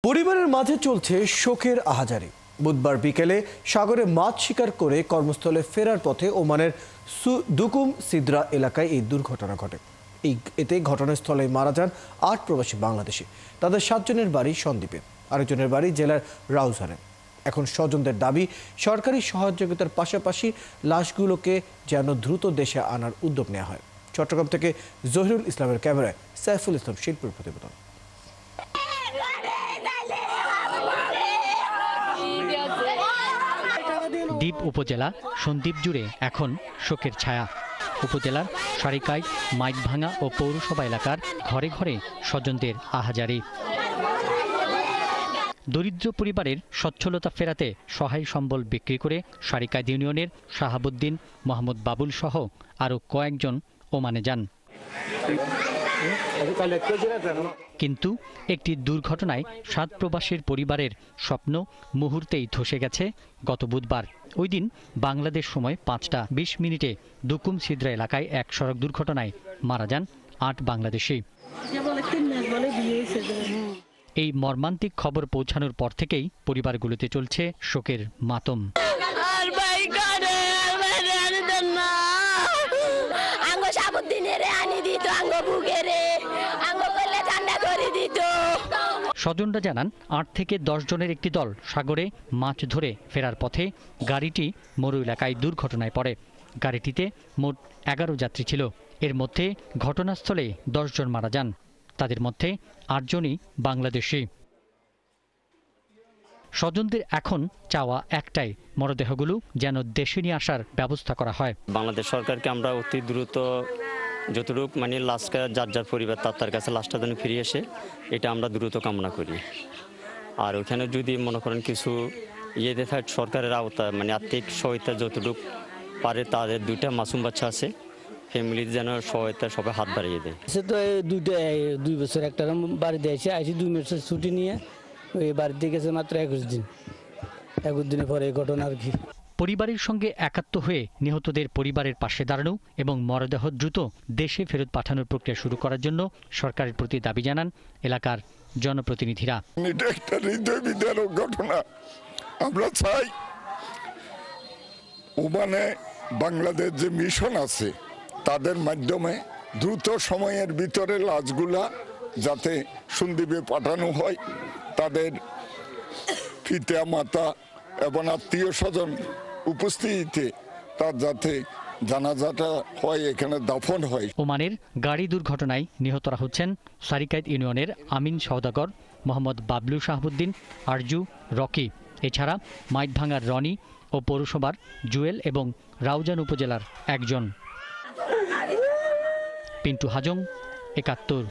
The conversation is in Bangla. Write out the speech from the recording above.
পরিবারের মাঝে চলছে শোকের আহাজারি। বুধবার বিকেলে সাগরে মাছ শিকার করে কর্মস্থলে ফেরার পথে ওমানের দুকুম সিদ্রা এলাকায় এই দুর্ঘটনা ঘটে। এতে ঘটনাস্থলে মারা যান ৮ প্রবাসী বাংলাদেশি। তাদের ৭ জনের বাড়ি সন্দ্বীপে, আরেকজনের বাড়ি জেলার রাউজানে। এখন স্বজনদের দাবি, সরকারি সহযোগিতার পাশাপাশি লাশগুলোকে যেন দ্রুত দেশে আনার উদ্যোগ নেওয়া হয়। চট্টগ্রাম থেকে জহিরুল ইসলামের ক্যামেরায় সাইফুল ইসলাম শিল্পীর প্রতিবেদন। দ্বীপ উপজেলা সন্দ্বীপ জুড়ে এখন শোকের ছায়া। উপজেলার সারিকাই, মাইকভাঙা ও পৌরসভা এলাকার ঘরে ঘরে স্বজনদের আহাজারি। দরিদ্র পরিবারের সচ্ছলতা ফেরাতে সহায় সম্বল বিক্রি করে সারিকাই ইউনিয়নের শাহাবুদ্দিন, মোহাম্মদ বাবুল সহ আরও কয়েকজন ওমানে যান। কিন্তু একটি দুর্ঘটনায় ৭ প্রবাসীর পরিবারের স্বপ্ন মুহূর্তেই ধসে গেছে গত বুধবার। ওই দিন বাংলাদেশ সময় ৫টা ২০ মিনিটে দুকুম সিদ্রা এলাকায় এক সড়ক দুর্ঘটনায় মারা যান ৮ বাংলাদেশি। এই মর্মান্তিক খবর পৌঁছানোর পর থেকেই পরিবারগুলোতে চলছে শোকের মাতম। স্বজনরা জানান ৮ থেকে ১০ জনের একটি দল সাগরে মাছ ধরে ফেরার পথে গাড়িটি মরু এলাকায় দুর্ঘটনায় পড়ে। গাড়িটিতে মোট ১১ যাত্রী ছিল। এর মধ্যে ঘটনাস্থলে ১০ জন মারা যান। তাদের মধ্যে ৮ জনই বাংলাদেশি। স্বজনদের এখন চাওয়া একটাই, মরদেহগুলো যেন দেশে নিয়ে আসার ব্যবস্থা করা হয়। বাংলাদেশ সরকারকে আমরা অতি দ্রুত যতটুকু লাশটা যার পরিবার তার কাছে লাশটা যেন ফিরিয়ে আসে, এটা আমরা দ্রুত কামনা করি। আর ওখানে যদি মনে করেন কিছু ইয়েতে থাকে সরকারের আওতা আর্থিক সহায়তা যতটুকু পারে, তাদের 2টা মাসুম বাচ্চা আছে, ফ্যামিলির যেন সহায়তা সবাই হাত বাড়িয়ে দেয়। সে তো 2 বছর একটা বাড়িতে এসে 2 মাসের ছুটি নিয়ে ওই বাড়িতে গেছে মাত্র 21 দিন। 21 দিনের পরে এই ঘটনা আর কি। পরিবারের সঙ্গে একাত্ম হয়ে নিহতদের পরিবারের পাশে দাঁড়ানো এবং মরদেহ দ্রুত দেশে ফেরত পাঠানোর প্রক্রিয়া শুরু করার জন্য সরকারের প্রতি দাবি জানান এলাকার জনপ্রতিনিধিরা। এটা একটা হৃদয় বিদারক ঘটনা। আমরা চাই ওমানে বাংলাদেশ যে মিশন আছে তাদের মাধ্যমে দ্রুত সময়ের ভিতরে লাশগুলা যাতে সন্দ্বীপে পাঠানো হয়, তাদের পিতা মাতা এবং আত্মীয় স্বজন উপস্থিতিতে তার যাতে জানাজাটা হয়, এখানে দাফন হয়। ওমানের গাড়ি দুর্ঘটনায় নিহতরা হচ্ছেন সারিকাইত ইউনিয়নের আমিন সওদাগর, মোহাম্মদ বাবলু শাহাবুদ্দিন, আরজু, রকি। এছাড়া মাইকভাঙার রনি ও পৌরসভার জুয়েল এবং রাউজান উপজেলার একজন। পিন্টু হাজং, ৭১।